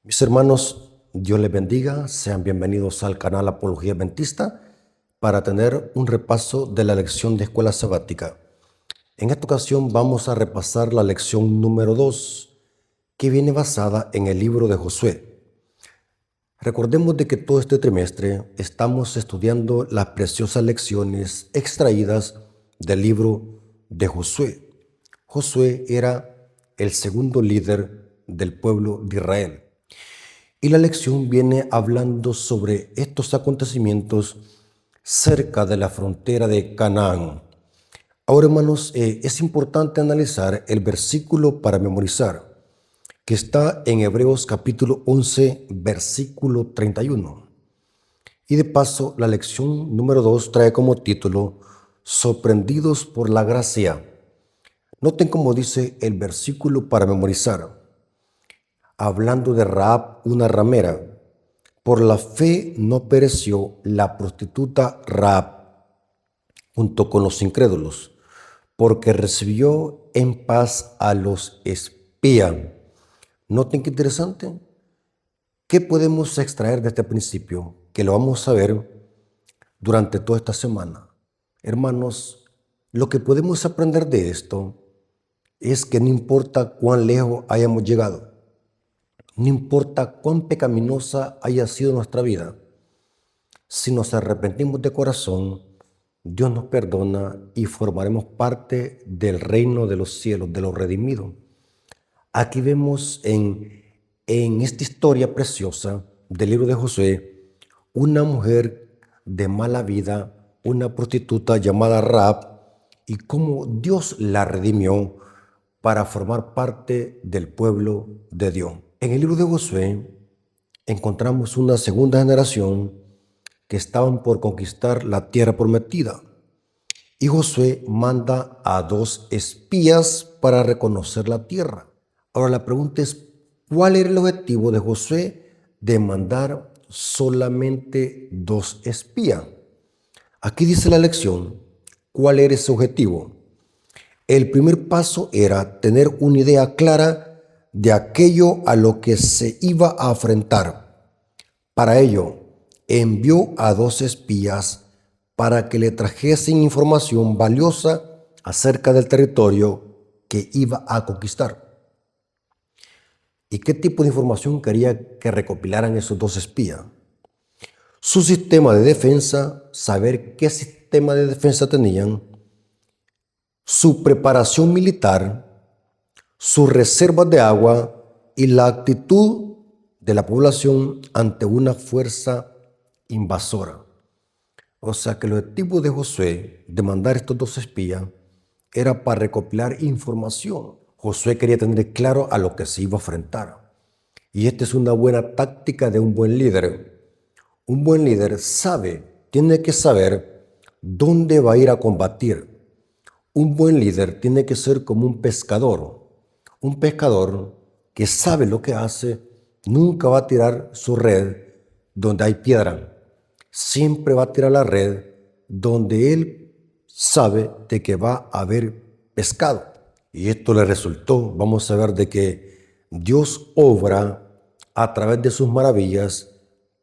Mis hermanos, Dios les bendiga, sean bienvenidos al canal Apología Adventista para tener un repaso de la lección de escuela sabática. En esta ocasión vamos a repasar la lección número 2, que viene basada en el libro de Josué. Recordemos de que todo este trimestre estamos estudiando las preciosas lecciones extraídas del libro de Josué. Josué era el segundo líder del pueblo de Israel. Y la lección viene hablando sobre estos acontecimientos cerca de la frontera de Canaán. Ahora, hermanos, es importante analizar el versículo para memorizar, que está en Hebreos capítulo 11, versículo 31. Y de paso, la lección número 2 trae como título Sorprendidos por la gracia. Noten cómo dice el versículo para memorizar. Hablando de Rahab, una ramera, por la fe no pereció la prostituta Rahab junto con los incrédulos, porque recibió en paz a los espías. Noten qué interesante. ¿Qué podemos extraer de este principio? Que lo vamos a ver durante toda esta semana. Hermanos, lo que podemos aprender de esto es que no importa cuán lejos hayamos llegado, no importa cuán pecaminosa haya sido nuestra vida, si nos arrepentimos de corazón, Dios nos perdona y formaremos parte del reino de los cielos, de los redimidos. Aquí vemos en esta historia preciosa del libro de Josué, una mujer de mala vida, una prostituta llamada Rahab, y cómo Dios la redimió para formar parte del pueblo de Dios. En el libro de Josué encontramos una segunda generación que estaban por conquistar la tierra prometida. Y Josué manda a 2 espías para reconocer la tierra. Ahora la pregunta es, ¿cuál era el objetivo de Josué de mandar solamente 2 espías? Aquí dice la lección, ¿cuál era ese objetivo? El primer paso era tener una idea clara de aquello a lo que se iba a enfrentar. Para ello, envió a 2 espías para que le trajesen información valiosa acerca del territorio que iba a conquistar. ¿Y qué tipo de información quería que recopilaran esos 2 espías? Su sistema de defensa, saber qué sistema de defensa tenían, su preparación militar, sus reservas de agua y la actitud de la población ante una fuerza invasora. O sea que el objetivo de Josué de mandar estos 2 espías era para recopilar información. Josué quería tener claro a lo que se iba a enfrentar. Y esta es una buena táctica de un buen líder. Un buen líder tiene que saber dónde va a ir a combatir. Un buen líder tiene que ser como un pescador que sabe lo que hace, nunca va a tirar su red donde hay piedra. Siempre va a tirar la red donde él sabe de que va a haber pescado. Y esto le resultó. Vamos a ver de que Dios obra a través de sus maravillas,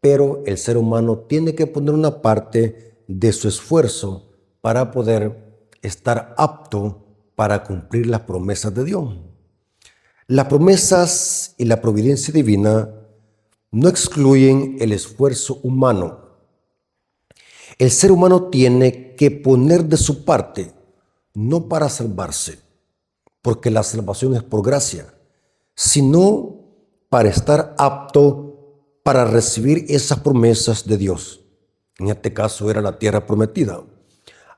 pero el ser humano tiene que poner una parte de su esfuerzo para poder estar apto para cumplir las promesas de Dios. Las promesas y la providencia divina no excluyen el esfuerzo humano. El ser humano tiene que poner de su parte, no para salvarse, porque la salvación es por gracia, sino para estar apto para recibir esas promesas de Dios. En este caso era la tierra prometida.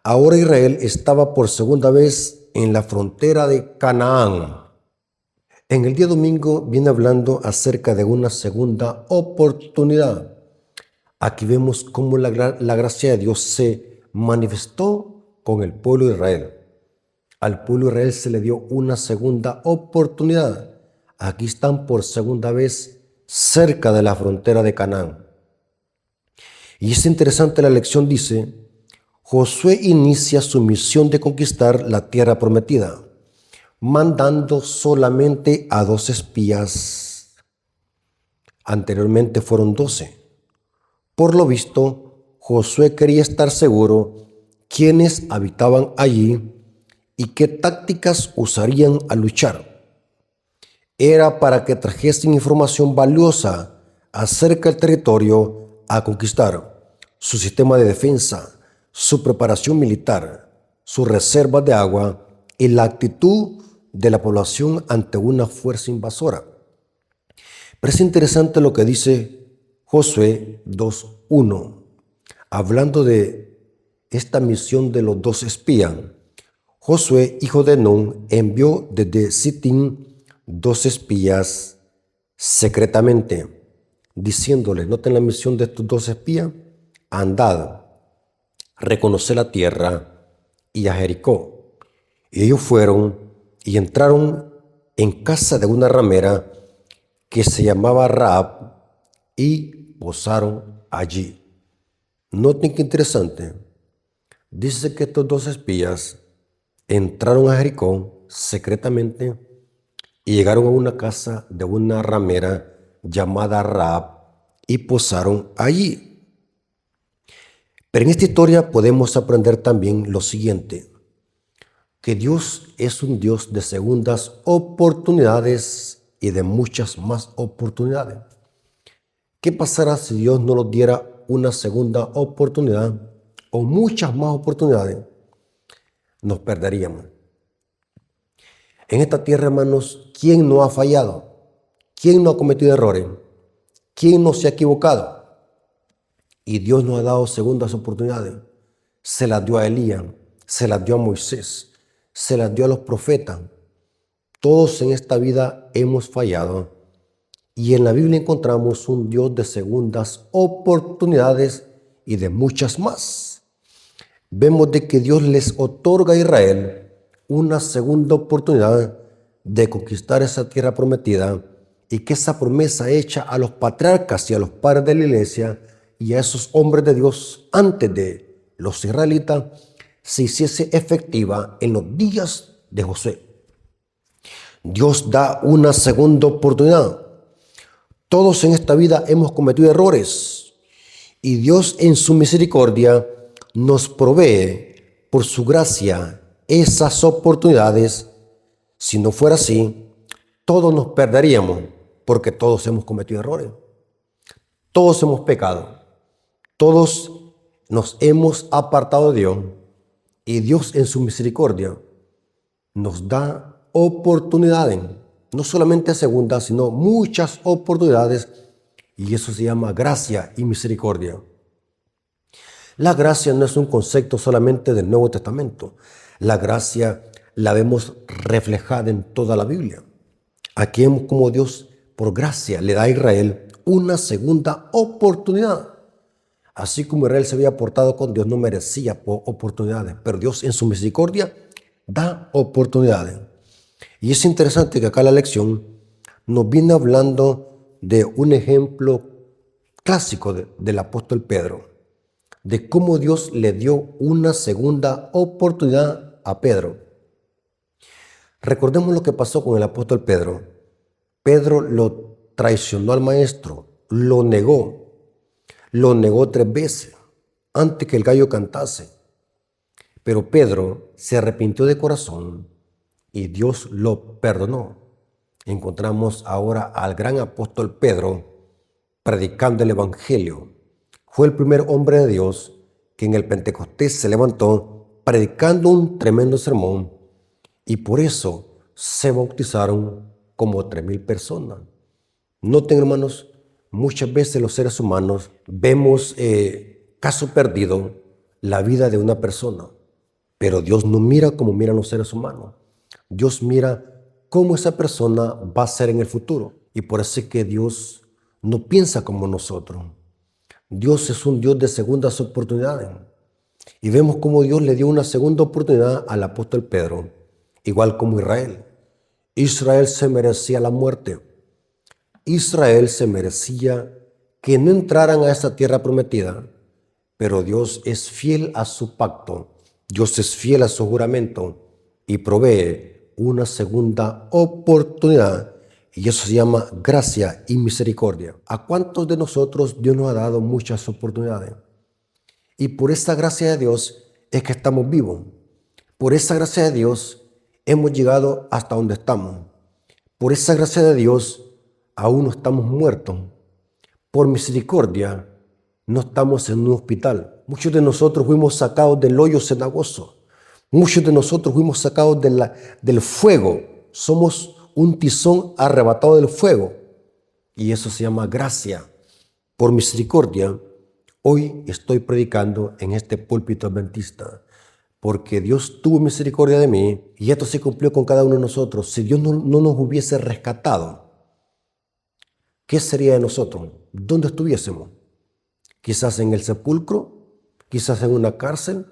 Ahora Israel estaba por segunda vez en la frontera de Canaán. En el día domingo viene hablando acerca de una segunda oportunidad. Aquí vemos cómo la gracia de Dios se manifestó con el pueblo de Israel. Al pueblo de Israel se le dio una segunda oportunidad. Aquí están por segunda vez cerca de la frontera de Canaán. Y es interesante, la lección dice, Josué inicia su misión de conquistar la tierra prometida, mandando solamente a 2 espías. Anteriormente fueron 12. Por lo visto, Josué quería estar seguro quiénes habitaban allí y qué tácticas usarían al luchar. Era para que trajesen información valiosa acerca del territorio a conquistar, su sistema de defensa, su preparación militar, sus reservas de agua y la actitud de la población ante una fuerza invasora. Pero es interesante lo que dice Josué 2:1, hablando de esta misión de los 2 espías. Josué, hijo de Nun, envió desde Sittim 2 espías secretamente, diciéndoles, noten la misión de estos 2 espías: andad, reconocer la tierra y a Jericó. Y ellos fueron y entraron en casa de una ramera que se llamaba Rahab y posaron allí. Noten qué interesante. Dice que estos 2 espías entraron a Jericó secretamente y llegaron a una casa de una ramera llamada Rahab y posaron allí. Pero en esta historia podemos aprender también lo siguiente: que Dios es un Dios de segundas oportunidades y de muchas más oportunidades. ¿Qué pasará si Dios no nos diera una segunda oportunidad o muchas más oportunidades? Nos perderíamos. En esta tierra, hermanos, ¿quién no ha fallado? ¿Quién no ha cometido errores? ¿Quién no se ha equivocado? Y Dios nos ha dado segundas oportunidades. Se las dio a Elías, se las dio a Moisés, se las dio a los profetas. Todos en esta vida hemos fallado. Y en la Biblia encontramos un Dios de segundas oportunidades y de muchas más. Vemos de que Dios les otorga a Israel una segunda oportunidad de conquistar esa tierra prometida, y que esa promesa hecha a los patriarcas y a los padres de la iglesia y a esos hombres de Dios antes de los israelitas se hiciese efectiva en los días de Josué. Dios da una segunda oportunidad. Todos en esta vida hemos cometido errores y Dios en su misericordia nos provee por su gracia esas oportunidades. Si no fuera así, todos nos perderíamos, porque todos hemos cometido errores. Todos hemos pecado. Todos nos hemos apartado de Dios, y Dios en su misericordia nos da oportunidades, no solamente segundas, sino muchas oportunidades, y eso se llama gracia y misericordia. La gracia no es un concepto solamente del Nuevo Testamento. La gracia la vemos reflejada en toda la Biblia. Aquí vemos cómo Dios, por gracia, le da a Israel una segunda oportunidad. Así como Israel se había portado con Dios, no merecía oportunidades, pero Dios en su misericordia da oportunidades. Y es interesante que acá la lección nos viene hablando de un ejemplo clásico del apóstol Pedro, de cómo Dios le dio una segunda oportunidad a Pedro. Recordemos lo que pasó con el apóstol Pedro. Pedro lo traicionó al maestro, lo negó 3 veces antes que el gallo cantase. Pero Pedro se arrepintió de corazón y Dios lo perdonó. Encontramos ahora al gran apóstol Pedro predicando el evangelio. Fue el primer hombre de Dios que en el Pentecostés se levantó predicando un tremendo sermón, y por eso se bautizaron como 3,000 personas. Noten, hermanos, muchas veces los seres humanos vemos caso perdido la vida de una persona, pero Dios no mira como miran los seres humanos. Dios mira cómo esa persona va a ser en el futuro, y por eso es que Dios no piensa como nosotros. Dios es un Dios de segundas oportunidades, y vemos cómo Dios le dio una segunda oportunidad al apóstol Pedro, igual como Israel. Israel se merecía la muerte. Israel se merecía que no entraran a esa tierra prometida, pero Dios es fiel a su pacto, Dios es fiel a su juramento y provee una segunda oportunidad, Y eso se llama gracia y misericordia. ¿A cuántos de nosotros Dios nos ha dado muchas oportunidades? Y por esa gracia de Dios es que estamos vivos. Por esa gracia de Dios hemos llegado hasta donde estamos. Por esa gracia de Dios aún no estamos muertos. Por misericordia no estamos en un hospital. Muchos de nosotros fuimos sacados del hoyo cenagoso. Muchos de nosotros fuimos sacados del fuego. Somos un tizón arrebatado del fuego. Y eso se llama gracia. Por misericordia, hoy estoy predicando en este púlpito adventista. Porque Dios tuvo misericordia de mí y esto se cumplió con cada uno de nosotros. Si Dios no nos hubiese rescatado, ¿qué sería de nosotros? ¿Dónde estuviésemos? Quizás en el sepulcro, quizás en una cárcel,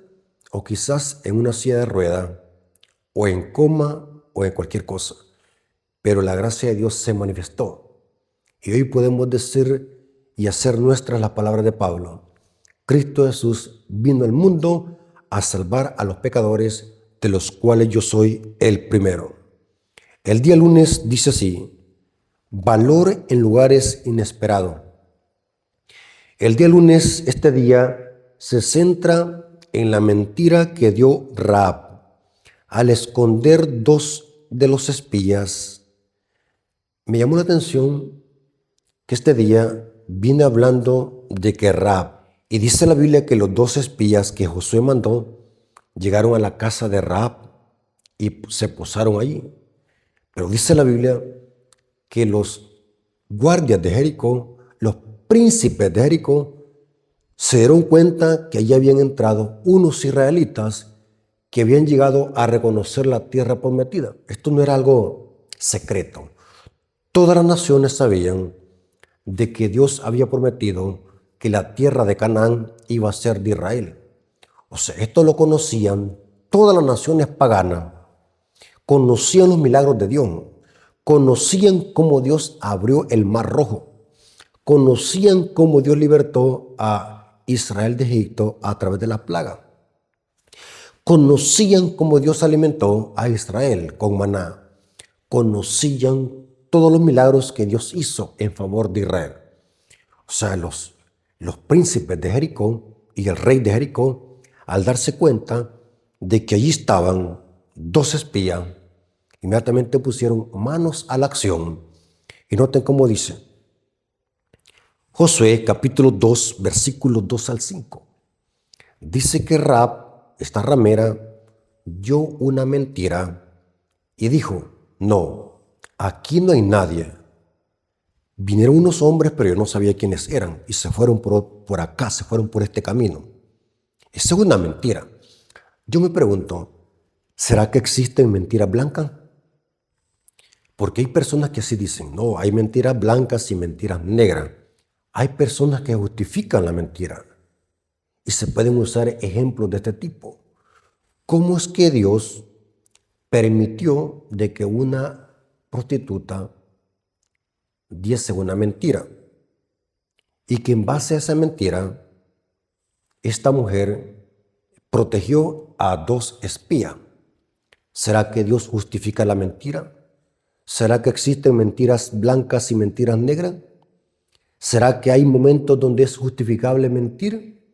o quizás en una silla de rueda, o en coma, o en cualquier cosa. Pero la gracia de Dios se manifestó. Y hoy podemos decir y hacer nuestras las palabras de Pablo. Cristo Jesús vino al mundo a salvar a los pecadores, de los cuales yo soy el primero. El día lunes dice así: valor en lugares inesperados. El día lunes, este día, se centra en la mentira que dio Rahab al esconder dos de los espías. Me llamó la atención que este día viene hablando de que Rahab, y dice la Biblia que los dos espías que Josué mandó llegaron a la casa de Rahab y se posaron allí. Pero dice la Biblia que los guardias de Jericó, los príncipes de Jericó, se dieron cuenta que allí habían entrado unos israelitas que habían llegado a reconocer la tierra prometida. Esto no era algo secreto. Todas las naciones sabían de que Dios había prometido que la tierra de Canaán iba a ser de Israel. O sea, esto lo conocían todas las naciones paganas. Conocían los milagros de Dios. Conocían cómo Dios abrió el Mar Rojo. Conocían cómo Dios libertó a Israel de Egipto a través de la plaga. Conocían cómo Dios alimentó a Israel con maná. Conocían todos los milagros que Dios hizo en favor de Israel. O sea, los príncipes de Jericó y el rey de Jericó, al darse cuenta de que allí estaban dos espías, inmediatamente pusieron manos a la acción. Y noten cómo dice Josué capítulo 2, versículos 2 al 5. Dice que Rahab, esta ramera, oyó una mentira y dijo: no, aquí no hay nadie. Vinieron unos hombres, pero yo no sabía quiénes eran, y se fueron por acá, se fueron por este camino. Esa es una mentira. Yo me pregunto, ¿será que existen mentiras blancas? Porque hay personas que así dicen: no, hay mentiras blancas y mentiras negras. Hay personas que justifican la mentira y se pueden usar ejemplos de este tipo. ¿Cómo es que Dios permitió de que una prostituta diese una mentira y que en base a esa mentira esta mujer protegió a dos espías? ¿Será que Dios justifica la mentira? ¿Será que existen mentiras blancas y mentiras negras? ¿Será que hay momentos donde es justificable mentir?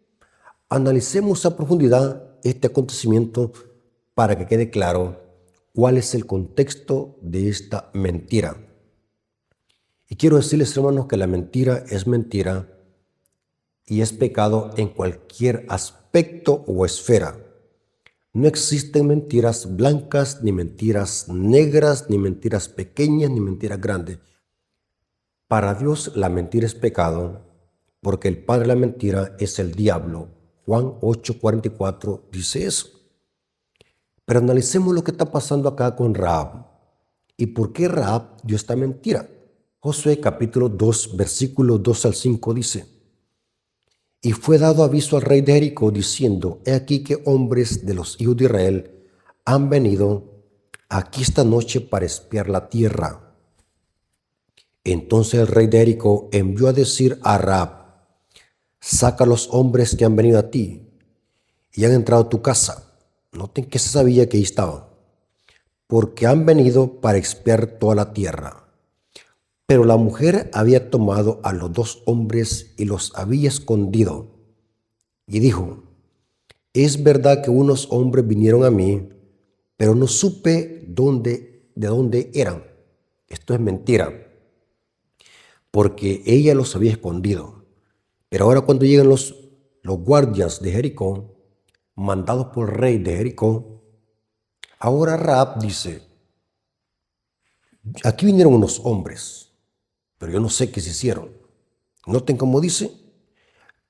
Analicemos a profundidad este acontecimiento para que quede claro cuál es el contexto de esta mentira. Y quiero decirles, hermanos, que la mentira y es pecado en cualquier aspecto o esfera. No existen mentiras blancas, ni mentiras negras, ni mentiras pequeñas, ni mentiras grandes. Para Dios la mentira es pecado, porque el padre de la mentira es el diablo. Juan 8:44 dice eso. Pero analicemos lo que está pasando acá con Rahab. ¿Y por qué Rahab dio esta mentira? Josué capítulo 2, versículos 2 al 5 dice: y fue dado aviso al rey de Jericó diciendo: he aquí que hombres de los hijos de Israel han venido aquí esta noche para espiar la tierra. Entonces el rey de Jericó envió a decir a Rahab: saca a los hombres que han venido a ti y han entrado a tu casa. Noten que se sabía que ahí estaban, porque han venido para espiar toda la tierra. Pero la mujer había tomado a los dos hombres y los había escondido. Y dijo, es verdad que unos hombres vinieron a mí, pero no supe de dónde eran. Esto es mentira, porque ella los había escondido. Pero ahora cuando llegan los guardias de Jericó, mandados por el rey de Jericó, ahora Rahab dice, aquí vinieron unos hombres, pero yo no sé qué se hicieron. Noten cómo dice,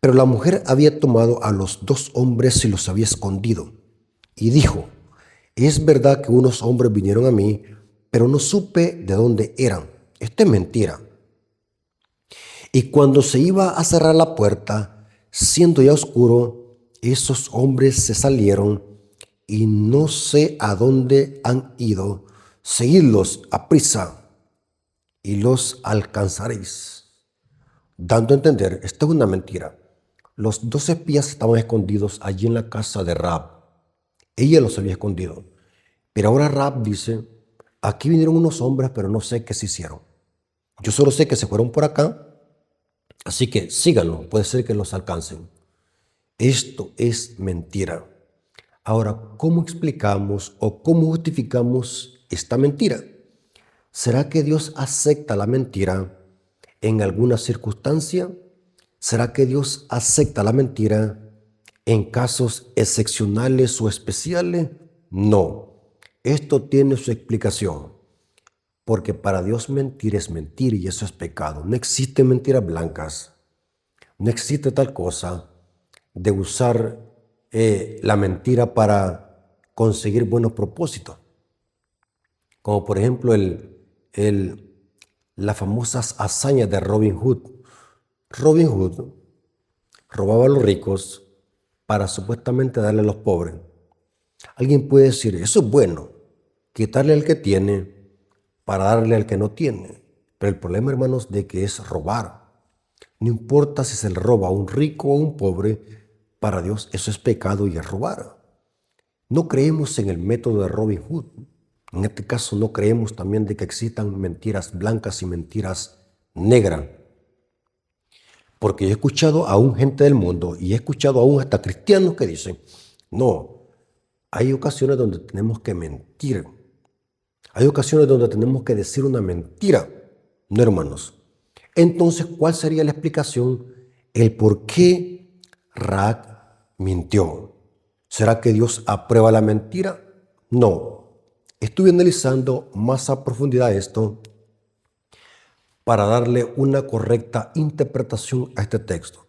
pero la mujer había tomado a los dos hombres y los había escondido. Y dijo, es verdad que unos hombres vinieron a mí, pero no supe de dónde eran. Esto es mentira. Y cuando se iba a cerrar la puerta, siendo ya oscuro, esos hombres se salieron y no sé a dónde han ido. Seguidlos a prisa y los alcanzaréis. Dando a entender, esto es una mentira. Los dos espías estaban escondidos allí en la casa de Rahab. Ella los había escondido. Pero ahora Rahab dice, aquí vinieron unos hombres, pero no sé qué se hicieron. Yo solo sé que se fueron por acá, así que síganlo, puede ser que los alcancen. Esto es mentira. Ahora, ¿cómo explicamos o cómo justificamos esta mentira? ¿Será que Dios acepta la mentira en alguna circunstancia? ¿Será que Dios acepta la mentira en casos excepcionales o especiales? No. Esto tiene su explicación. Porque para Dios mentir es mentir y eso es pecado. No existen mentiras blancas. No existe tal cosa de usar la mentira para conseguir buenos propósitos. Como por ejemplo las famosas hazañas de Robin Hood. Robin Hood robaba a los ricos para supuestamente darle a los pobres. Alguien puede decir, eso es bueno, quitarle al que tiene para darle al que no tiene. Pero el problema, hermanos, de que es robar. No importa si se le roba a un rico o a un pobre, para Dios eso es pecado y es robar. No creemos en el método de Robin Hood. En este caso no creemos también de que existan mentiras blancas y mentiras negras. Porque yo he escuchado a un gente del mundo y he escuchado aún hasta cristianos que dicen, no, hay ocasiones donde tenemos que mentir. Hay ocasiones donde tenemos que decir una mentira. No, hermanos. Entonces, ¿cuál sería la explicación? El por qué Rahab mintió. ¿Será que Dios aprueba la mentira? No. Estuve analizando más a profundidad esto para darle una correcta interpretación a este texto.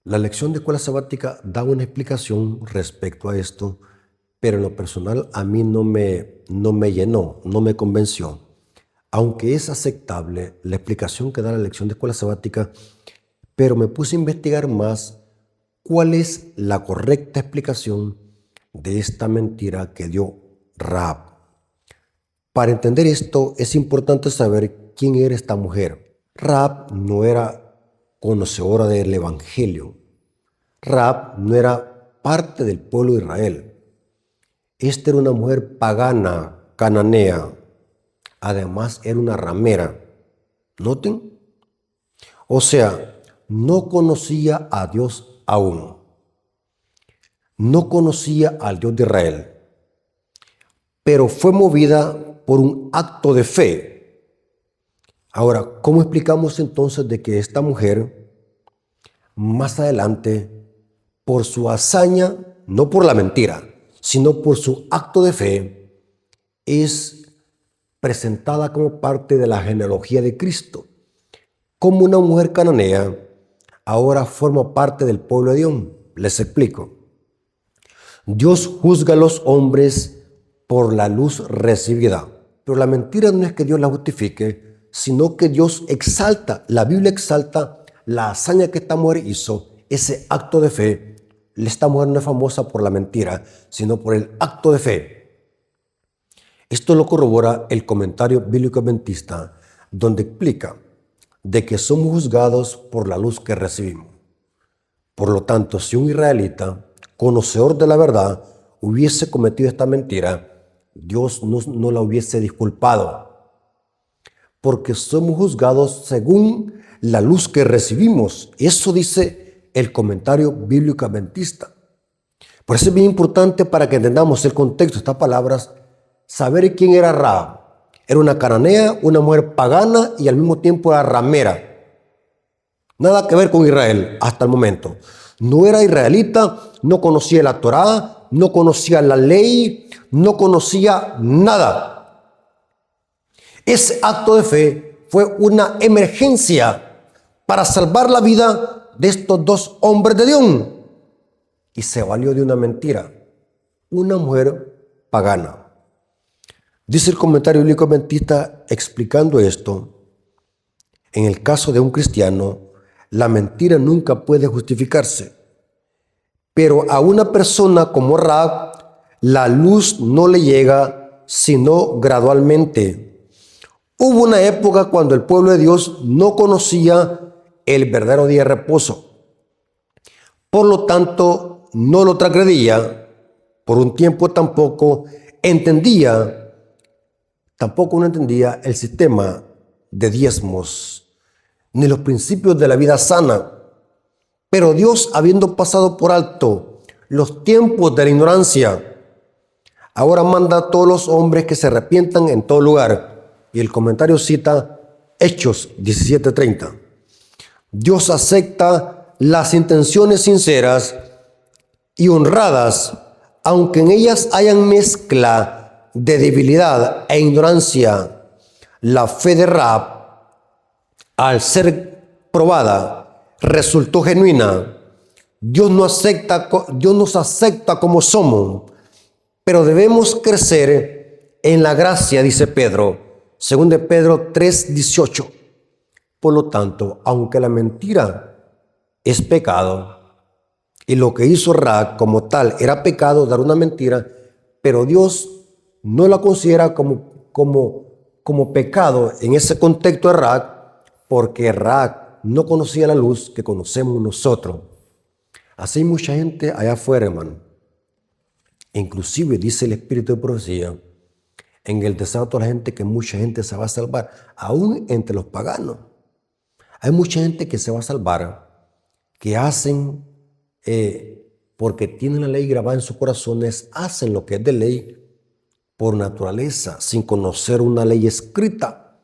La lección de escuela sabática da una explicación respecto a esto, pero en lo personal a mí no me llenó, no me convenció. Aunque es aceptable la explicación que da la lección de escuela sabática, pero me puse a investigar más cuál es la correcta explicación de esta mentira que dio Rahab. Para entender esto es importante saber quién era esta mujer. Rahab no era conocedora del Evangelio. Rahab no era parte del pueblo de Israel. Esta era una mujer pagana, cananea. Además era una ramera. Noten. O sea, no conocía a Dios aún. No conocía al Dios de Israel. Pero fue movida por un acto de fe. Ahora, ¿cómo explicamos entonces de que esta mujer, más adelante, por su hazaña, no por la mentira, sino por su acto de fe, es presentada como parte de la genealogía de Cristo? Como una mujer cananea, ahora forma parte del pueblo de Dios. Les explico. Dios juzga a los hombres por la luz recibida. Pero la mentira no es que Dios la justifique, sino que Dios exalta, la Biblia exalta la hazaña que esta mujer hizo, ese acto de fe. Esta mujer no es famosa por la mentira, sino por el acto de fe. Esto lo corrobora el comentario bíblico adventista, donde explica de que somos juzgados por la luz que recibimos. Por lo tanto, si un israelita, conocedor de la verdad, hubiese cometido esta mentira, Dios no la hubiese disculpado. porque somos juzgados según la luz que recibimos. Eso dice el comentario bíblico adventista. Por eso es bien importante, para que entendamos el contexto de estas palabras, saber quién era Rahab. Era una cananea, una mujer pagana, y al mismo tiempo era ramera. Nada que ver con Israel hasta el momento. No era israelita, no conocía la Torá, no conocía la ley, no conocía nada. Ese acto de fe fue una emergencia para salvar la vida de estos dos hombres de Dios. Y se valió de una mentira. Una mujer pagana. Dice el comentario bíblico adventista explicando esto: en el caso de un cristiano, la mentira nunca puede justificarse. Pero a una persona como Rahab, la luz no le llega sino gradualmente. Hubo una época cuando el pueblo de Dios no conocía el verdadero día de reposo. Por lo tanto, no lo transgredía. Por un tiempo tampoco no entendía el sistema de diezmos, ni los principios de la vida sana. Pero Dios, habiendo pasado por alto los tiempos de la ignorancia, ahora manda a todos los hombres que se arrepientan en todo lugar. Y el comentario cita Hechos 17:30. Dios acepta las intenciones sinceras y honradas, aunque en ellas hayan mezcla de debilidad e ignorancia. La fe de Rahab, al ser probada, resultó genuina. Dios nos acepta como somos, pero debemos crecer en la gracia, dice Pedro, 2 Pedro 3:18. Por lo tanto, aunque la mentira es pecado, y lo que hizo Rahab como tal era pecado, dar una mentira, pero Dios no la considera como pecado en ese contexto de Rahab, porque Rahab no conocía la luz que conocemos nosotros. Así hay mucha gente allá afuera, hermano. Inclusive dice el espíritu de profecía en el deseo de toda la gente que mucha gente se va a salvar, aún entre los paganos. Hay mucha gente que se va a salvar, que hacen, porque tienen la ley grabada en sus corazones, hacen lo que es de ley por naturaleza, sin conocer una ley escrita.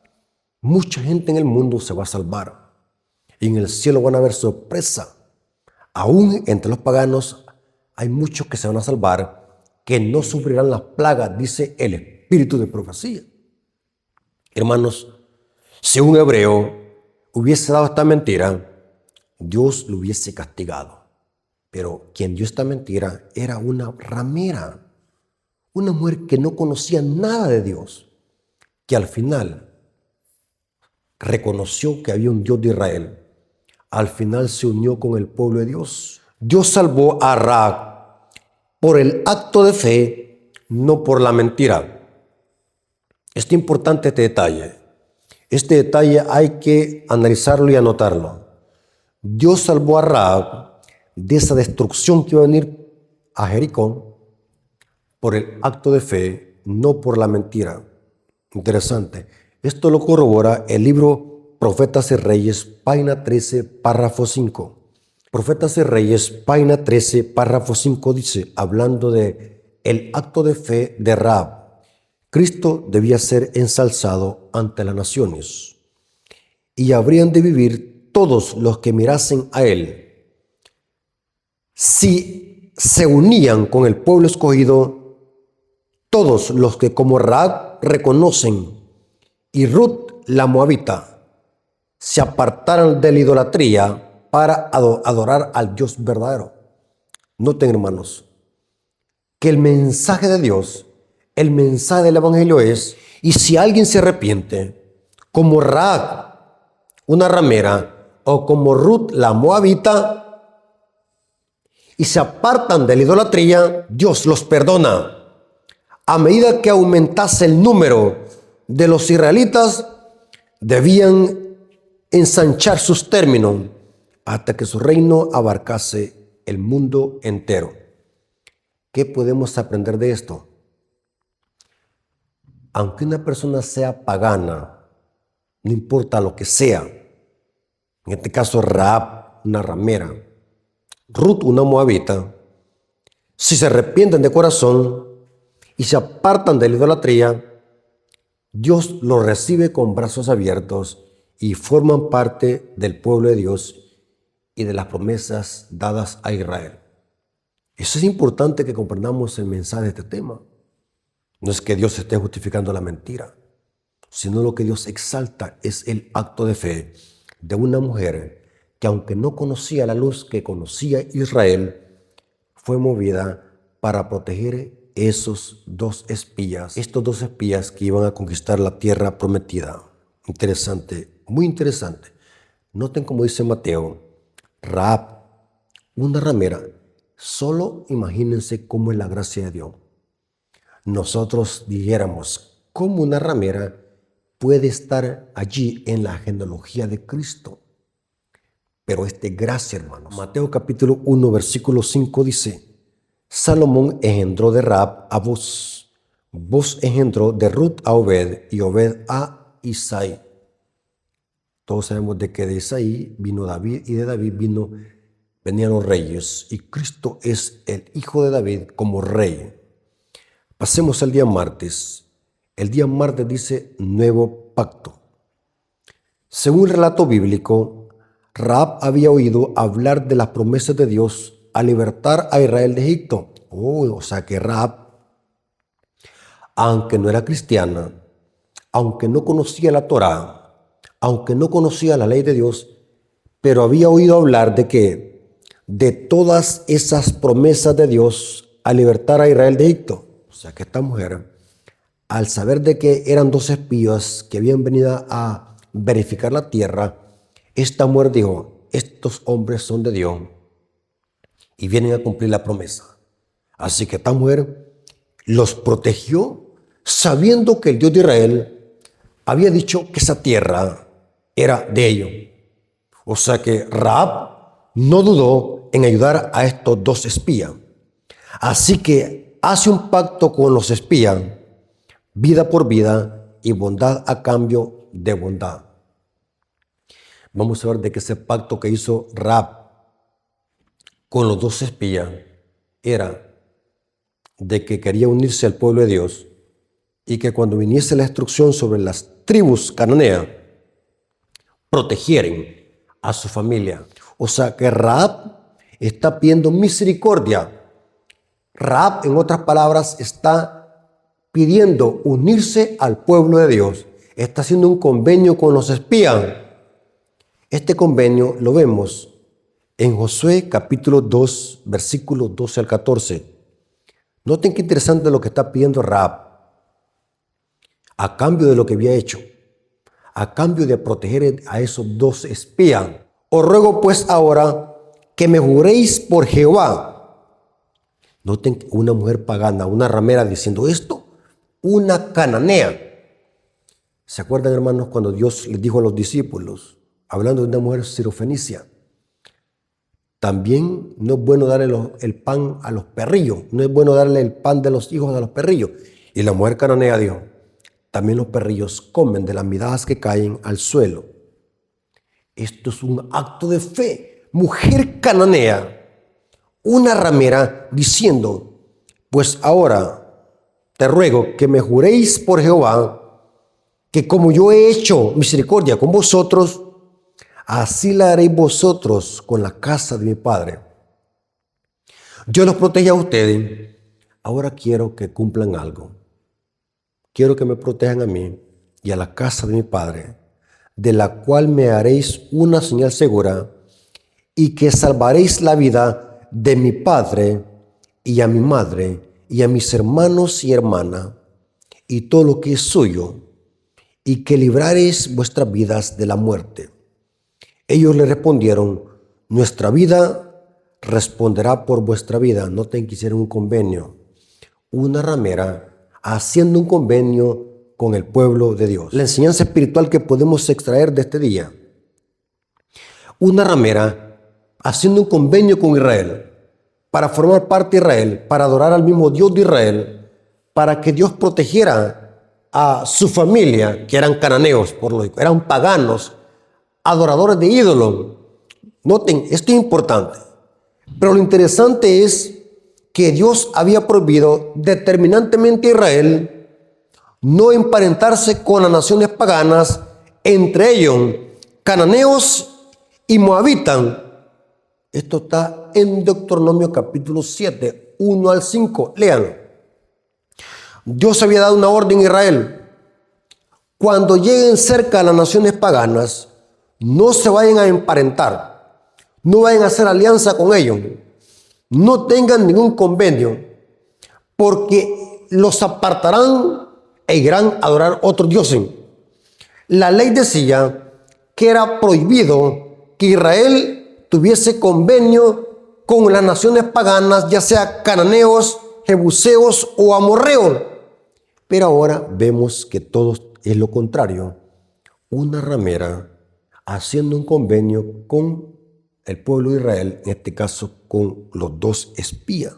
Mucha gente en el mundo se va a salvar. Y en el cielo van a haber sorpresa. Aún entre los paganos hay muchos que se van a salvar, que no sufrirán las plagas, dice el espíritu de profecía. Hermanos, si un hebreo hubiese dado esta mentira, Dios lo hubiese castigado. Pero quien dio esta mentira era una ramera, una mujer que no conocía nada de Dios, que al final reconoció que había un Dios de Israel. Al final se unió con el pueblo de Dios. Dios salvó a Rahab por el acto de fe, no por la mentira. Es importante este detalle. Este detalle hay que analizarlo y anotarlo. Dios salvó a Rahab de esa destrucción que iba a venir a Jericó por el acto de fe, no por la mentira. Interesante. Esto lo corrobora el libro Profetas y Reyes, página 13, párrafo 5. Profetas y Reyes, página 13, párrafo 5 dice, hablando de el acto de fe de Rahab: Cristo debía ser ensalzado ante las naciones, y habrían de vivir todos los que mirasen a él. Si se unían con el pueblo escogido, todos los que como Rahab reconocen, y Ruth la moabita, se apartaran de la idolatría para adorar al Dios verdadero. Noten, hermanos, que el mensaje de Dios, el mensaje del evangelio es: y si alguien se arrepiente, como Rahab, una ramera, o como Ruth la moabita, y se apartan de la idolatría, Dios los perdona. A medida que aumentase el número de los israelitas, debían ensanchar sus términos hasta que su reino abarcase el mundo entero. ¿Qué podemos aprender de esto? Aunque una persona sea pagana, no importa lo que sea. En este caso, Rahab, una ramera, Ruth, una moabita, si se arrepienten de corazón y se apartan de la idolatría, Dios los recibe con brazos abiertos y forman parte del pueblo de Dios y de las promesas dadas a Israel. Eso es importante que comprendamos el mensaje de este tema. No es que Dios esté justificando la mentira, sino lo que Dios exalta es el acto de fe de una mujer que, aunque no conocía la luz que conocía Israel, fue movida para proteger estos dos espías que iban a conquistar la tierra prometida. Interesante, muy interesante. Noten como dice Mateo, Rahab, una ramera. Solo imagínense cómo es la gracia de Dios. Nosotros dijéramos, ¿cómo una ramera puede estar allí en la genealogía de Cristo? Pero es de gracia, hermanos. Mateo capítulo 1, versículo 5 dice, Salomón engendró de Rahab a Boz, Boz engendró de Ruth a Obed y Obed a Isaí. Todos sabemos de que de Isaí vino David y de David venían los reyes y Cristo es el hijo de David como rey. Pasemos al día martes. El día martes dice nuevo pacto. Según el relato bíblico, Rahab había oído hablar de las promesas de Dios a libertar a Israel de Egipto. O sea que Rahab, aunque no era cristiana, aunque no conocía la Torá, aunque no conocía la ley de Dios, pero había oído hablar de que de todas esas promesas de Dios a libertar a Israel de Egipto. O sea que esta mujer, al saber de que eran dos espías que habían venido a verificar la tierra, esta mujer dijo, estos hombres son de Dios y vienen a cumplir la promesa. Así que esta mujer los protegió sabiendo que el Dios de Israel había dicho que esa tierra era de ellos. O sea que Rahab no dudó en ayudar a estos dos espías. Así que hace un pacto con los espías, vida por vida y bondad a cambio de bondad. Vamos a ver de que ese pacto que hizo Rahab con los dos espías era de que quería unirse al pueblo de Dios y que cuando viniese la destrucción sobre las tribus cananeas, protegieran a su familia. O sea que Rahab está pidiendo misericordia. Rahab, en otras palabras, está pidiendo unirse al pueblo de Dios. Está haciendo un convenio con los espías. Este convenio lo vemos en Josué capítulo 2, versículos 12 al 14. Noten qué interesante lo que está pidiendo Rahab. A cambio de lo que había hecho, a cambio de proteger a esos dos espías. Os ruego pues ahora que me juréis por Jehová. Noten una mujer pagana, una ramera diciendo esto, una cananea. ¿Se acuerdan, hermanos, cuando Dios les dijo a los discípulos, hablando de una mujer sirofenicia? También no es bueno darle el pan a los perrillos, no es bueno darle el pan de los hijos a los perrillos. Y la mujer cananea dijo, también los perrillos comen de las migajas que caen al suelo. Esto es un acto de fe. Mujer cananea, una ramera diciendo, pues ahora te ruego que me juréis por Jehová, que como yo he hecho misericordia con vosotros, así la haréis vosotros con la casa de mi padre. Yo los protejo a ustedes. Ahora quiero que cumplan algo. Quiero que me protejan a mí y a la casa de mi padre, de la cual me haréis una señal segura y que salvaréis la vida de mi padre y a mi madre y a mis hermanos y hermanas y todo lo que es suyo, y que libraréis vuestras vidas de la muerte. Ellos le respondieron, nuestra vida responderá por vuestra vida. Noten que hicieron un convenio. Una ramera haciendo un convenio con el pueblo de Dios. La enseñanza espiritual que podemos extraer de este día. Una ramera haciendo un convenio con Israel para formar parte de Israel, para adorar al mismo Dios de Israel, para que Dios protegiera a su familia, que eran cananeos, por lógico, eran paganos, adoradores de ídolos. Noten, esto es importante. Pero lo interesante es que Dios había prohibido determinantemente a Israel no emparentarse con las naciones paganas, entre ellos cananeos y moabitas. Esto está en Deuteronomio capítulo 7, 1 al 5. Léanlo. Dios había dado una orden a Israel. Cuando lleguen cerca a las naciones paganas, no se vayan a emparentar, no vayan a hacer alianza con ellos, no tengan ningún convenio, porque los apartarán e irán a adorar otros dioses. La ley decía que era prohibido que Israel tuviese convenio con las naciones paganas, ya sea cananeos, jebuseos o amorreos. Pero ahora vemos que todo es lo contrario. Una ramera haciendo un convenio con el pueblo de Israel, en este caso con los dos espías.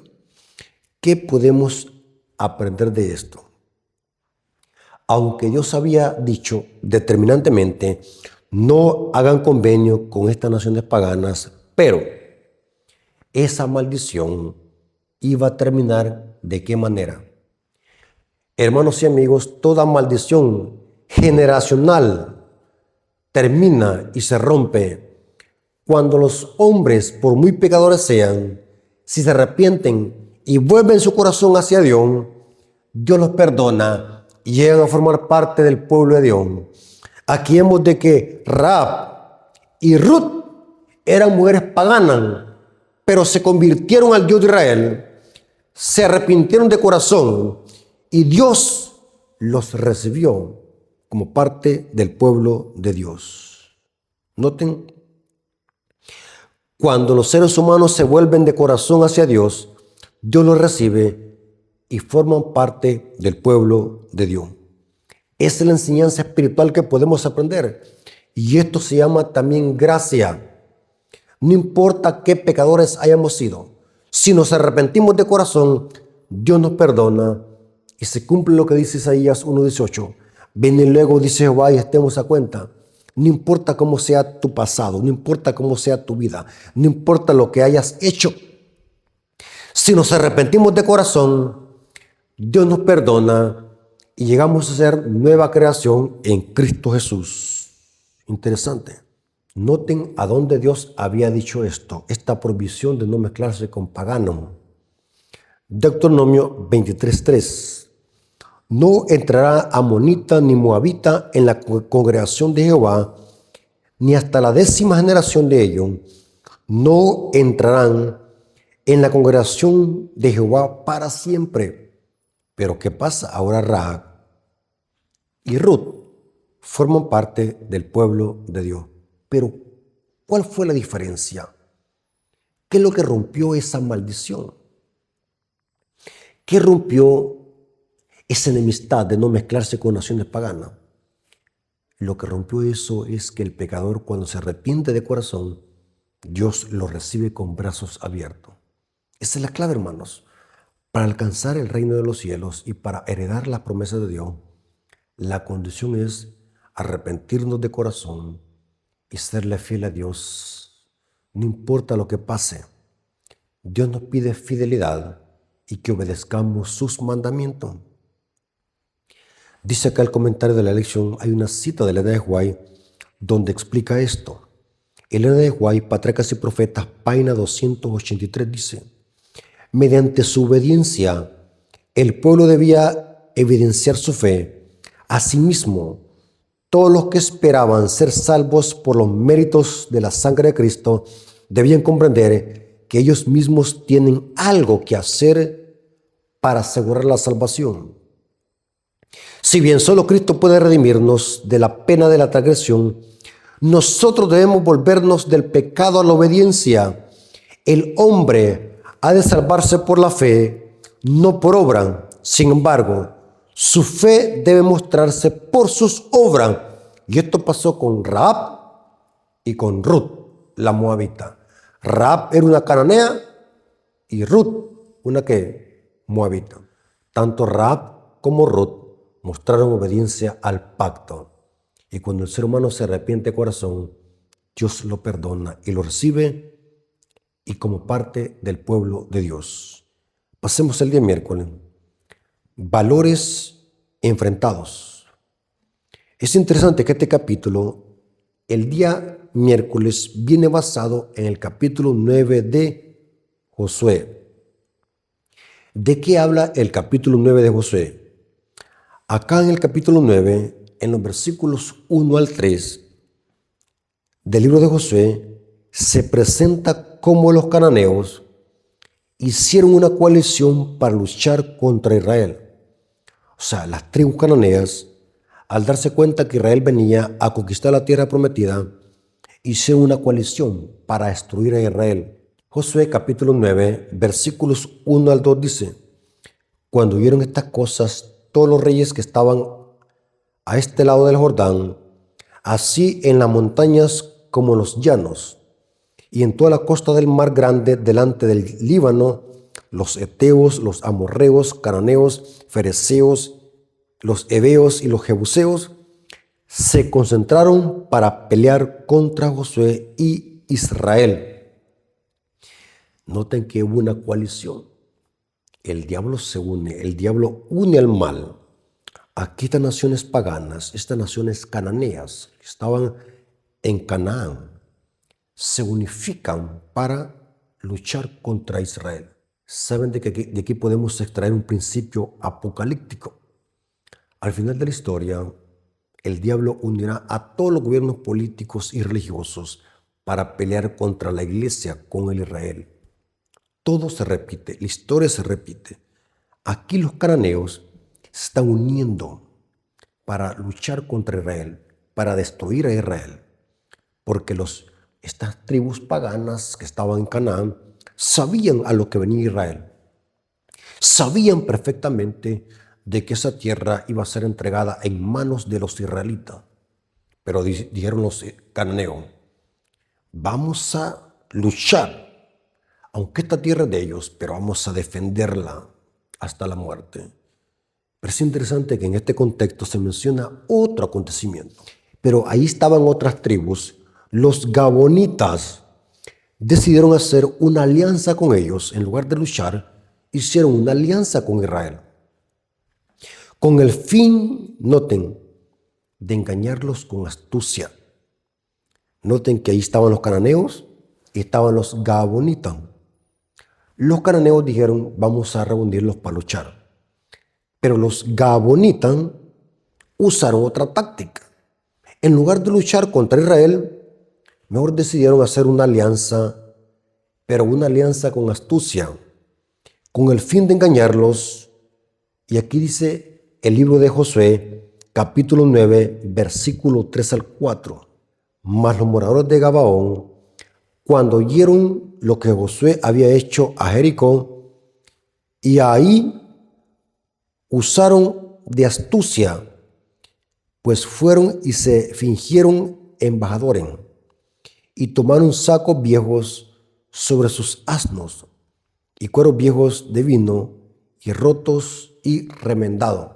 ¿Qué podemos aprender de esto? Aunque Dios había dicho determinantemente, no hagan convenio con estas naciones paganas, pero esa maldición iba a terminar ¿de qué manera? Hermanos y amigos, toda maldición generacional termina y se rompe cuando los hombres, por muy pecadores sean, si se arrepienten y vuelven su corazón hacia Dios, Dios los perdona y llegan a formar parte del pueblo de Dios. Aquí vemos de que Rahab y Ruth eran mujeres paganas, pero se convirtieron al Dios de Israel, se arrepintieron de corazón y Dios los recibió como parte del pueblo de Dios. Noten, cuando los seres humanos se vuelven de corazón hacia Dios, Dios los recibe y forman parte del pueblo de Dios. Esa es la enseñanza espiritual que podemos aprender. Y esto se llama también gracia. No importa qué pecadores hayamos sido, si nos arrepentimos de corazón, Dios nos perdona y se cumple lo que dice Isaías 1:18. Ven y luego, dice Jehová, y estemos a cuenta. No importa cómo sea tu pasado, no importa cómo sea tu vida, no importa lo que hayas hecho. Si nos arrepentimos de corazón, Dios nos perdona y llegamos a ser nueva creación en Cristo Jesús. Interesante. Noten a dónde Dios había dicho esto, esta prohibición de no mezclarse con paganos. Deuteronomio 23:3. No entrará amonita ni moabita en la congregación de Jehová, ni hasta la 10ª generación de ellos. No entrarán en la congregación de Jehová para siempre. Pero ¿qué pasa? Ahora Rahab y Ruth forman parte del pueblo de Dios. Pero ¿cuál fue la diferencia? ¿Qué es lo que rompió esa maldición? ¿Qué rompió esa enemistad de no mezclarse con naciones paganas? Lo que rompió eso es que el pecador, cuando se arrepiente de corazón, Dios lo recibe con brazos abiertos. Esa es la clave, hermanos. Para alcanzar el reino de los cielos y para heredar las promesas de Dios, la condición es arrepentirnos de corazón y serle fiel a Dios. No importa lo que pase, Dios nos pide fidelidad y que obedezcamos sus mandamientos. Dice acá el comentario de la lección, hay una cita de Elena de White donde explica esto. Elena de White, Patriarcas y Profetas, página 283, dice: mediante su obediencia, el pueblo debía evidenciar su fe. Asimismo, todos los que esperaban ser salvos por los méritos de la sangre de Cristo debían comprender que ellos mismos tienen algo que hacer para asegurar la salvación. Si bien solo Cristo puede redimirnos de la pena de la transgresión, nosotros debemos volvernos del pecado a la obediencia. El hombre ha de salvarse por la fe, no por obra. Sin embargo, su fe debe mostrarse por sus obras. Y esto pasó con Rahab y con Ruth, la moabita. Rahab era una cananea y Ruth, una que moabita. Tanto Rahab como Ruth mostraron obediencia al pacto. Y cuando el ser humano se arrepiente de corazón, Dios lo perdona y lo recibe y como parte del pueblo de Dios. Pasemos el día miércoles. Valores enfrentados. Es interesante que este capítulo, el día miércoles, viene basado en el capítulo 9 de Josué. ¿De qué habla el capítulo 9 de Josué? Acá en el capítulo 9, en los versículos 1 al 3 del libro de Josué, se presenta cómo los cananeos hicieron una coalición para luchar contra Israel. O sea, las tribus cananeas, al darse cuenta que Israel venía a conquistar la tierra prometida, hicieron una coalición para destruir a Israel. Josué capítulo 9, versículos 1 al 2 dice: Cuando vieron estas cosas, todos los reyes que estaban a este lado del Jordán, así en las montañas como en los llanos, y en toda la costa del mar grande delante del Líbano, los heteos, los amorreos, cananeos, fereceos, los heveos y los jebuseos, se concentraron para pelear contra Josué y Israel. Noten que hubo una coalición. El diablo se une, el diablo une al mal. Aquí estas naciones paganas, estas naciones cananeas, que estaban en Canaán, se unifican para luchar contra Israel. Saben de aquí podemos extraer un principio apocalíptico. Al final de la historia, el diablo unirá a todos los gobiernos políticos y religiosos para pelear contra la iglesia con el Israel. Todo se repite, la historia se repite. Aquí los cananeos se están uniendo para luchar contra Israel, para destruir a Israel, porque estas tribus paganas que estaban en Canaán sabían a lo que venía Israel. Sabían perfectamente de que esa tierra iba a ser entregada en manos de los israelitas. Pero dijeron los cananeos: vamos a luchar, aunque esta tierra es de ellos, pero vamos a defenderla hasta la muerte. Pero es interesante que en este contexto se menciona otro acontecimiento. Pero ahí estaban otras tribus. Los gabonitas decidieron hacer una alianza con ellos. En lugar de luchar, hicieron una alianza con Israel, con el fin, noten, de engañarlos con astucia. Noten que ahí estaban los cananeos y estaban los gabonitas. Los cananeos dijeron: vamos a reunirlos para luchar. Pero los gabonitas usaron otra táctica. En lugar de luchar contra Israel, mejor decidieron hacer una alianza, pero una alianza con astucia, con el fin de engañarlos. Y aquí dice el libro de Josué, capítulo 9, versículo 3 al 4. Mas los moradores de Gabaón, cuando oyeron lo que Josué había hecho a Jericó, y ahí usaron de astucia, pues fueron y se fingieron embajadores, y tomaron sacos viejos sobre sus asnos, y cueros viejos de vino, y rotos y remendados.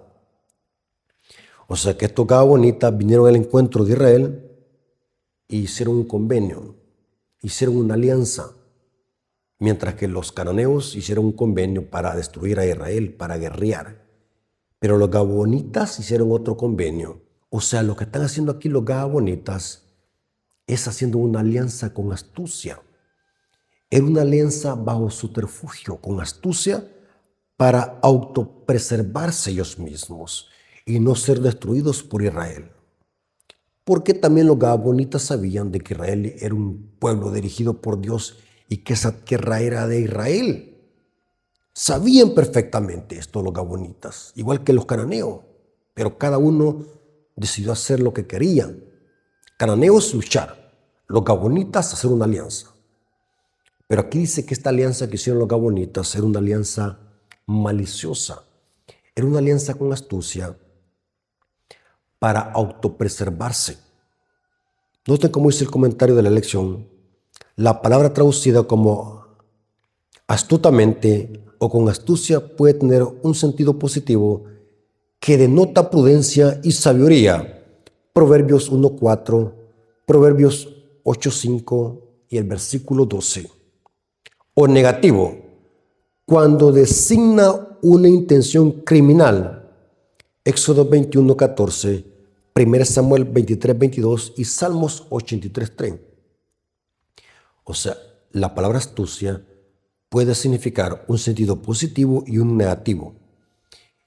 O sea que estos gabonitas vinieron al encuentro de Israel y hicieron un convenio, hicieron una alianza, mientras que los cananeos hicieron un convenio para destruir a Israel, para guerrear. Pero los gabonitas hicieron otro convenio. O sea, lo que están haciendo aquí los gabonitas es haciendo una alianza con astucia. Era una alianza bajo subterfugio, con astucia, para autopreservarse ellos mismos y no ser destruidos por Israel. Porque también los gabonitas sabían de que Israel era un pueblo dirigido por Dios y que esa tierra era de Israel. Sabían perfectamente esto los gabonitas, igual que los cananeos, pero cada uno decidió hacer lo que quería. Cananeos luchar, los gabonitas hacer una alianza. Pero aquí dice que esta alianza que hicieron los gabonitas era una alianza maliciosa, era una alianza con astucia para autopreservarse. Noten cómo dice el comentario de la lección. La palabra traducida como astutamente o con astucia puede tener un sentido positivo que denota prudencia y sabiduría. Proverbios 1:4, Proverbios 8:5 y el versículo 12. O negativo, cuando designa una intención criminal. Éxodo 21:14, 1 Samuel 23:22 y Salmos 83:3. O sea, la palabra astucia puede significar un sentido positivo y un negativo.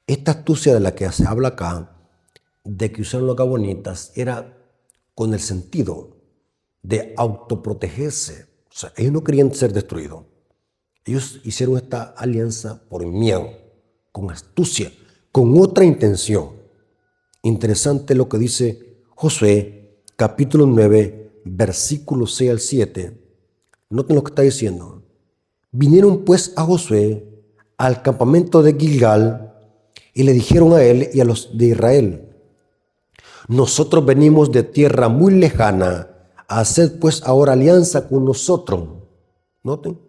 Esta astucia de la que se habla acá, de que usaron los gabonitas, era con el sentido de autoprotegerse. O sea, ellos no querían ser destruidos. Ellos hicieron esta alianza por miedo, con astucia, con otra intención. Interesante lo que dice Josué, capítulo 9, versículos 6 al 7. Noten lo que está diciendo. Vinieron pues a Josué al campamento de Gilgal y le dijeron a él y a los de Israel: nosotros venimos de tierra muy lejana, haced pues ahora alianza con nosotros. Noten,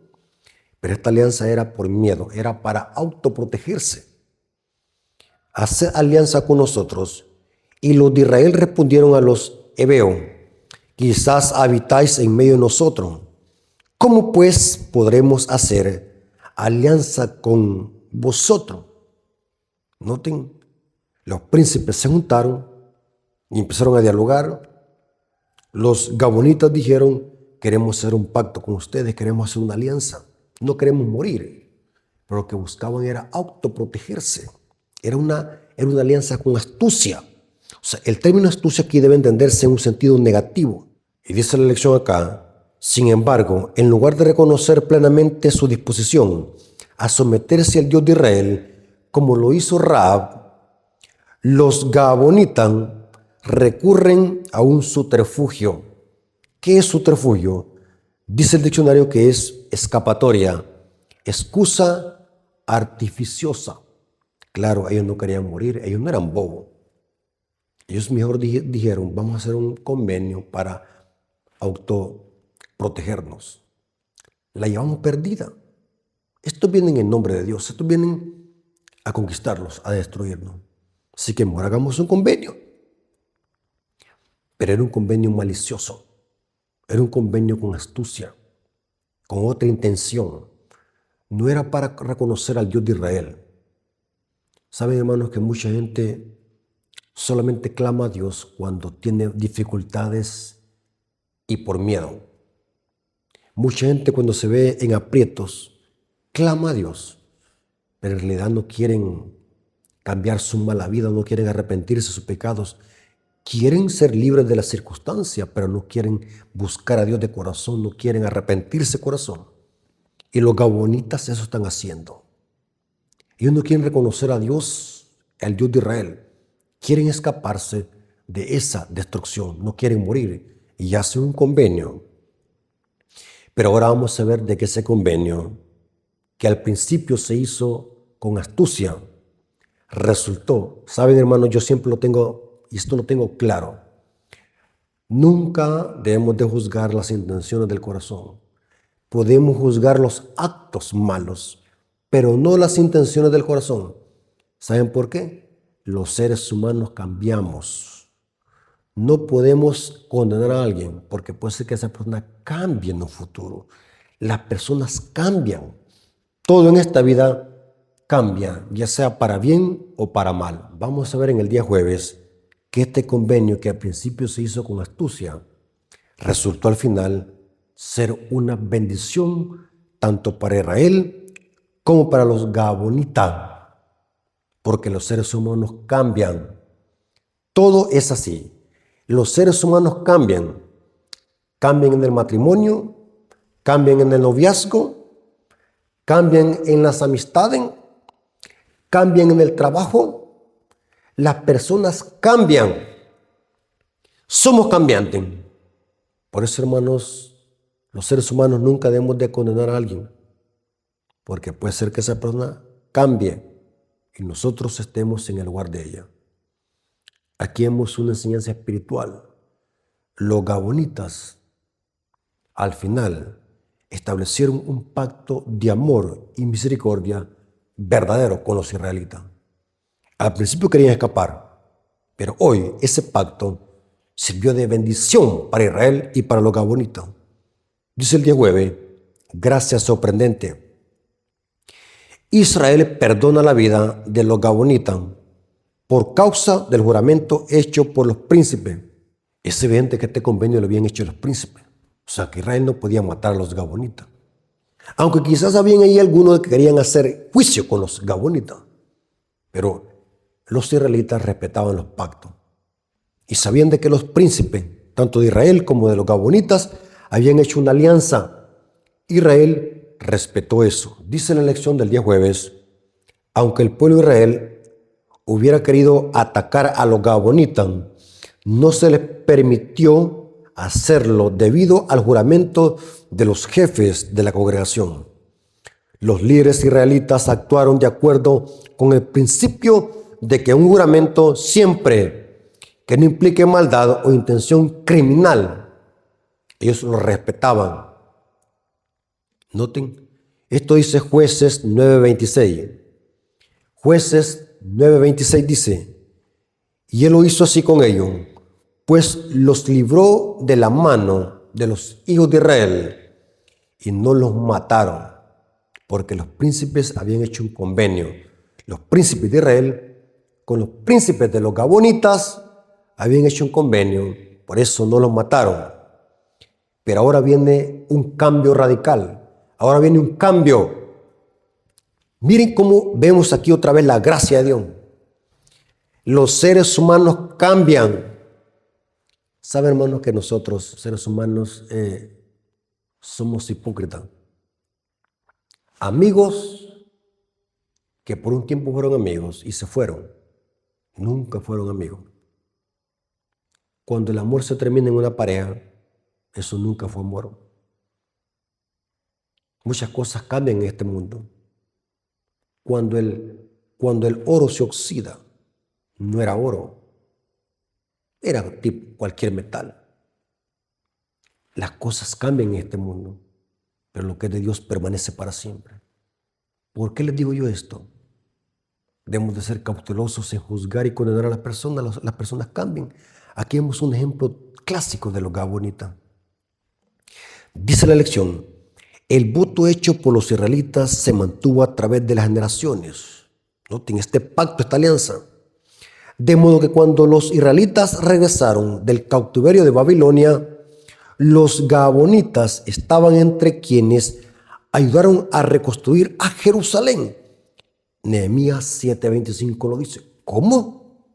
pero esta alianza era por miedo, era para autoprotegerse. Haced alianza con nosotros. Y los de Israel respondieron a los heveos: quizás habitáis en medio de nosotros. ¿Cómo pues podremos hacer alianza con vosotros? Noten, los príncipes se juntaron y empezaron a dialogar. Los gabonitas dijeron: queremos hacer un pacto con ustedes, queremos hacer una alianza, no queremos morir. Pero lo que buscaban era autoprotegerse. Era una alianza con astucia. O sea, el término astucia aquí debe entenderse en un sentido negativo. Y dice la lección acá: sin embargo, en lugar de reconocer plenamente su disposición a someterse al Dios de Israel, como lo hizo Rahab, los gabonitas recurren a un subterfugio. ¿Qué es subterfugio? Dice el diccionario que es escapatoria, excusa artificiosa. Claro, ellos no querían morir, ellos no eran bobos. Ellos mejor dijeron: vamos a hacer un convenio para autoprotegernos. La llevamos perdida. Estos vienen en nombre de Dios, estos vienen a conquistarlos, a destruirnos. Así que mejor hagamos un convenio. Pero era un convenio malicioso, era un convenio con astucia, con otra intención. No era para reconocer al Dios de Israel. Saben, hermanos, que mucha gente solamente clama a Dios cuando tiene dificultades y por miedo. Mucha gente cuando se ve en aprietos clama a Dios, pero en realidad no quieren cambiar su mala vida, no quieren arrepentirse de sus pecados. Quieren ser libres de las circunstancias, pero no quieren buscar a Dios de corazón, no quieren arrepentirse de corazón. Y los gabonitas eso están haciendo. Ellos no quieren reconocer a Dios, el Dios de Israel. Quieren escaparse de esa destrucción, no quieren morir y hacen un convenio. Pero ahora vamos a ver de que ese convenio, que al principio se hizo con astucia, resultó. Saben, hermanos, yo siempre lo tengo, y esto lo tengo claro. Nunca debemos de juzgar las intenciones del corazón. Podemos juzgar los actos malos, pero no las intenciones del corazón. ¿Saben por qué? Los seres humanos cambiamos. No podemos condenar a alguien porque puede ser que esa persona cambie en un futuro. Las personas cambian. Todo en esta vida cambia, ya sea para bien o para mal. Vamos a ver en el día jueves que este convenio que al principio se hizo con astucia resultó al final ser una bendición tanto para Israel como para los gabonitas, porque los seres humanos cambian. Todo es así. Los seres humanos cambian. Cambian en el matrimonio, cambian en el noviazgo, cambian en las amistades, cambian en el trabajo. Las personas cambian. Somos cambiantes. Por eso, hermanos, los seres humanos nunca debemos de condenar a alguien, porque puede ser que esa persona cambie y nosotros estemos en el lugar de ella. Aquí vemos una enseñanza espiritual. Los gabonitas, al final, establecieron un pacto de amor y misericordia verdadero con los israelitas. Al principio querían escapar, pero hoy ese pacto sirvió de bendición para Israel y para los gabonitas. Dice el 19, gracia sorprendente. Israel perdona la vida de los gabonitas por causa del juramento hecho por los príncipes. Es evidente que este convenio lo habían hecho los príncipes. O sea, que Israel no podía matar a los gabonitas. Aunque quizás habían ahí algunos que querían hacer juicio con los gabonitas. Pero los israelitas respetaban los pactos. Y sabían de que los príncipes, tanto de Israel como de los gabonitas, habían hecho una alianza. Israel respetó eso. Dice la lección del día jueves, aunque el pueblo de Israel hubiera querido atacar a los gabonitas, no se les permitió hacerlo debido al juramento de los jefes de la congregación. Los líderes israelitas actuaron de acuerdo con el principio de que un juramento siempre que no implique maldad o intención criminal, ellos lo respetaban. Noten, esto dice Jueces 9:26. Jueces 9:26 dice, y él lo hizo así con ellos, pues los libró de la mano de los hijos de Israel y no los mataron, porque los príncipes habían hecho un convenio. Los príncipes de Israel con los príncipes de los gabonitas habían hecho un convenio, por eso no los mataron. Pero ahora viene un cambio radical, ahora viene un cambio. Miren cómo vemos aquí otra vez la gracia de Dios. Los seres humanos cambian. ¿Saben, hermanos, que nosotros, seres humanos, somos hipócritas? Amigos que por un tiempo fueron amigos y se fueron, nunca fueron amigos. Cuando el amor se termina en una pareja, eso nunca fue amor. Muchas cosas cambian en este mundo. Cuando el oro se oxida, no era oro, era tipo cualquier metal. Las cosas cambian en este mundo, pero lo que es de Dios permanece para siempre. ¿Por qué les digo yo esto? Debemos de ser cautelosos en juzgar y condenar a las personas. Las personas cambian. Aquí vemos un ejemplo clásico de los gabonitas. Dice la lección, el voto hecho por los israelitas se mantuvo a través de las generaciones. Noten este pacto, esta alianza. De modo que cuando los israelitas regresaron del cautiverio de Babilonia, los gabonitas estaban entre quienes ayudaron a reconstruir a Jerusalén. Nehemías 7:25 lo dice. ¿Cómo?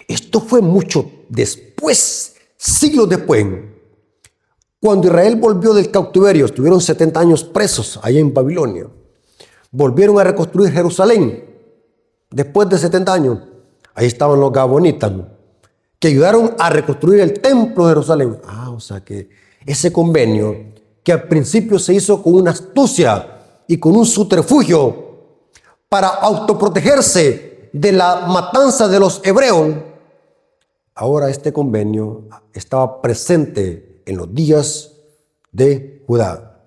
Esto fue mucho después, siglos después. Cuando Israel volvió del cautiverio, estuvieron 70 años presos allá en Babilonia. Volvieron a reconstruir Jerusalén. Después de 70 años, ahí estaban los gabonitas, que ayudaron a reconstruir el templo de Jerusalén. O sea que ese convenio, que al principio se hizo con una astucia y con un subterfugio para autoprotegerse de la matanza de los hebreos, ahora este convenio estaba presente en los días de Judá.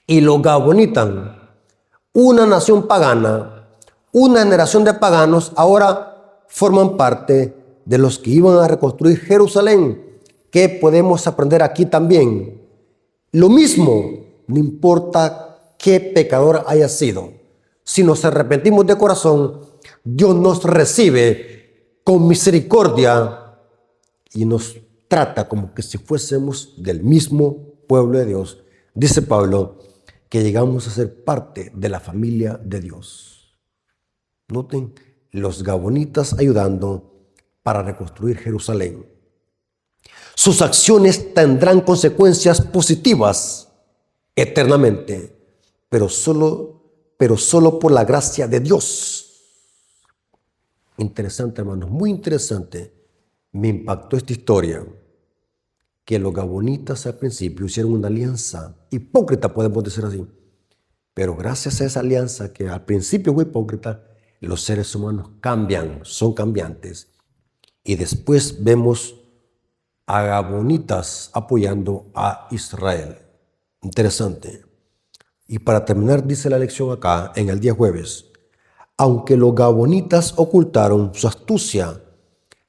Y los gabonitas, una nación pagana, una generación de paganos, ahora forman parte de los que iban a reconstruir Jerusalén. ¿Qué podemos aprender aquí también? Lo mismo, no importa qué pecador haya sido. Si nos arrepentimos de corazón, Dios nos recibe con misericordia y nos trata como que si fuésemos del mismo pueblo de Dios. Dice Pablo que llegamos a ser parte de la familia de Dios. Noten, los gabonitas ayudando para reconstruir Jerusalén. Sus acciones tendrán consecuencias positivas eternamente, pero solo por la gracia de Dios. Interesante, hermanos, muy interesante. Me impactó esta historia, que los gabonitas al principio hicieron una alianza hipócrita, podemos decir así. Pero gracias a esa alianza, que al principio fue hipócrita, los seres humanos cambian, son cambiantes. Y después vemos a gabonitas apoyando a Israel. Interesante. Y para terminar, dice la lección acá, en el día jueves, aunque los gabonitas ocultaron su astucia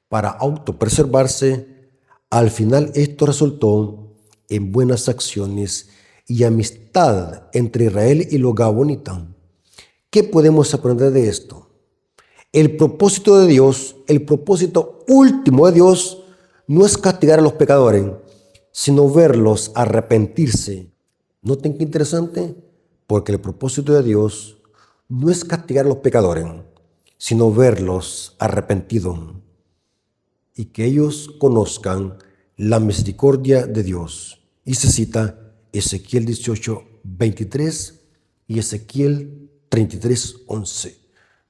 para autopreservarse, al final esto resultó en buenas acciones y amistad entre Israel y los gabonitas. ¿Qué podemos aprender de esto? El propósito de Dios, el propósito último de Dios, no es castigar a los pecadores, sino verlos arrepentirse. Noten qué interesante, porque el propósito de Dios no es castigar a los pecadores, sino verlos arrepentidos y que ellos conozcan la misericordia de Dios. Y se cita Ezequiel 18:23 y Ezequiel 33:11.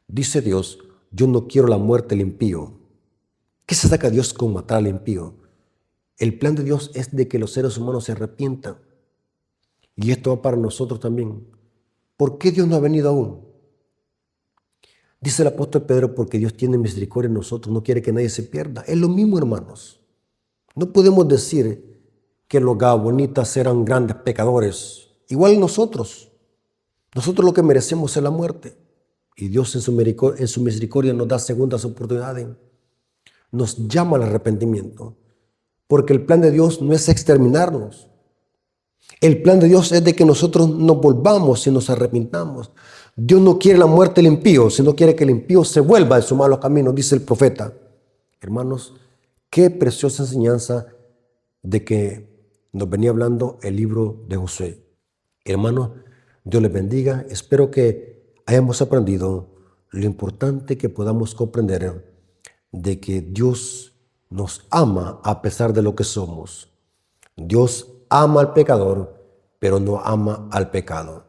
Dice Dios: yo no quiero la muerte del impío. ¿Qué se saca Dios con matar al impío? El plan de Dios es de que los seres humanos se arrepientan. Y esto va para nosotros también. ¿Por qué Dios no ha venido aún? Dice el apóstol Pedro: porque Dios tiene misericordia en nosotros, no quiere que nadie se pierda. Es lo mismo, hermanos. No podemos decir que los gabonitas eran grandes pecadores. Igual nosotros. Nosotros lo que merecemos es la muerte. Y Dios en su misericordia nos da segundas oportunidades. Nos llama al arrepentimiento. Porque el plan de Dios no es exterminarnos. El plan de Dios es de que nosotros nos volvamos y nos arrepintamos. Dios no quiere la muerte del impío, sino quiere que el impío se vuelva de su malos caminos, dice el profeta. Hermanos, qué preciosa enseñanza de que nos venía hablando el libro de Josué. Hermanos, Dios les bendiga. Espero que hayamos aprendido lo importante que podamos comprender de que Dios nos ama a pesar de lo que somos. Dios ama al pecador, pero no ama al pecado.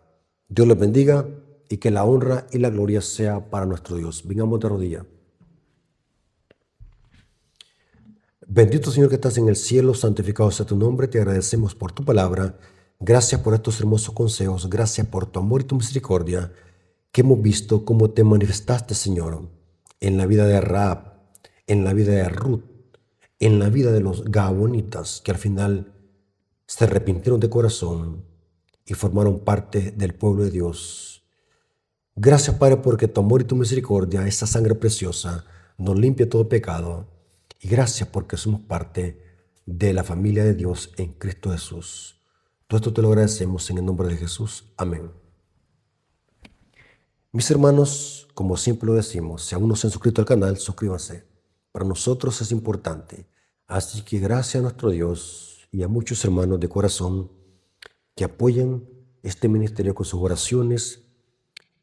Dios les bendiga y que la honra y la gloria sea para nuestro Dios. Vengamos de rodillas. Bendito Señor que estás en el cielo, santificado sea tu nombre. Te agradecemos por tu palabra. Gracias por estos hermosos consejos. Gracias por tu amor y tu misericordia que hemos visto cómo te manifestaste, Señor, en la vida de Rahab, en la vida de Ruth, en la vida de los gabonitas que al final se arrepintieron de corazón y formaron parte del pueblo de Dios. Gracias, Padre, porque tu amor y tu misericordia, esa sangre preciosa, nos limpia todo pecado. Y gracias porque somos parte de la familia de Dios en Cristo Jesús. Todo esto te lo agradecemos en el nombre de Jesús. Amén. Mis hermanos, como siempre lo decimos, si aún no se han suscrito al canal, suscríbanse. Para nosotros es importante. Así que gracias a nuestro Dios y a muchos hermanos de corazón que apoyan este ministerio con sus oraciones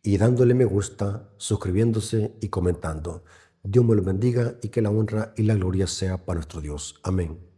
y dándole me gusta, suscribiéndose y comentando. Dios me los bendiga y que la honra y la gloria sea para nuestro Dios. Amén.